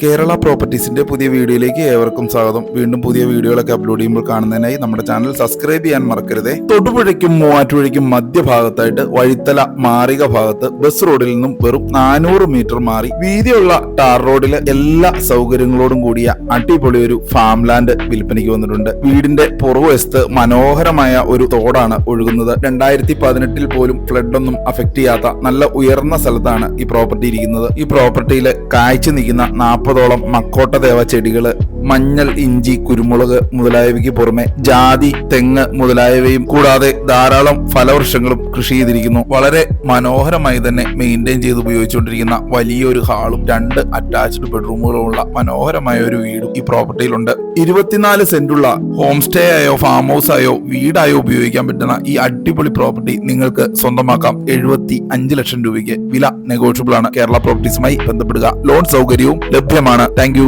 കേരള പ്രോപ്പർട്ടീസിന്റെ പുതിയ വീഡിയോയിലേക്ക് ഏവർക്കും സ്വാഗതം. വീണ്ടും പുതിയ വീഡിയോകളൊക്കെ അപ്ലോഡ് ചെയ്യുമ്പോൾ കാണുന്നതിനായി നമ്മുടെ ചാനൽ സബ്സ്ക്രൈബ് ചെയ്യാൻ മറക്കരുതേ. തൊടുപുഴയ്ക്കും മൂവാറ്റുപുഴയ്ക്കും മധ്യഭാഗത്തായിട്ട് വഴിത്തല മാറിക ഭാഗത്ത് ബസ് റോഡിൽ നിന്നും വെറും 400 മീറ്റർ മാറി വീതിയുള്ള ടാർ റോഡിലെ എല്ലാ സൗകര്യങ്ങളോടും കൂടിയ അടിപൊളി ഒരു ഫാം ലാൻഡ് വിൽപ്പനയ്ക്ക് വന്നിട്ടുണ്ട്. വീടിന്റെ പുറകുവശത്ത് മനോഹരമായ ഒരു തോടാണ് ഒഴുകുന്നത്. 2018 പോലും ഫ്ലഡ് ഒന്നും അഫക്ട് ചെയ്യാത്ത നല്ല ഉയർന്ന സ്ഥലത്താണ് ഈ പ്രോപ്പർട്ടി ഇരിക്കുന്നത്. ഈ പ്രോപ്പർട്ടിയിൽ കായ്ച്ചു നിൽക്കുന്ന 40ഓളം മക്കോട്ട ദേവ ചെടികള്, മഞ്ഞൾ, ഇഞ്ചി, കുരുമുളക് മുതലായവയ്ക്ക് പുറമെ ജാതി, തെങ്ങ് മുതലായവയും കൂടാതെ ധാരാളം ഫലവൃക്ഷങ്ങളും കൃഷി ചെയ്തിരിക്കുന്നു. വളരെ മനോഹരമായി തന്നെ മെയിൻറ്റെയിൻ ചെയ്ത് ഉപയോഗിച്ചുകൊണ്ടിരിക്കുന്ന വലിയൊരു ഹാളും 2 അറ്റാച്ച്ഡ് ബെഡ്റൂമുകളുമുള്ള മനോഹരമായ ഒരു വീടും ഈ പ്രോപ്പർട്ടിയിലുണ്ട്. 24 സെന്റുള്ള ഹോം സ്റ്റേ ആയോ ഫാം ഹൗസ് ആയോ വീടായോ ഉപയോഗിക്കാൻ പറ്റുന്ന ഈ അടിപൊളി പ്രോപ്പർട്ടി നിങ്ങൾക്ക് സ്വന്തമാക്കാം. 75 ലക്ഷം രൂപയ്ക്ക്. വില നെഗോഷ്യബിൾ ആണ്. കേരള പ്രോപ്പർട്ടീസുമായി ബന്ധപ്പെടുക. ലോൺ സൗകര്യവും ലഭ്യമാണ്. Thank you.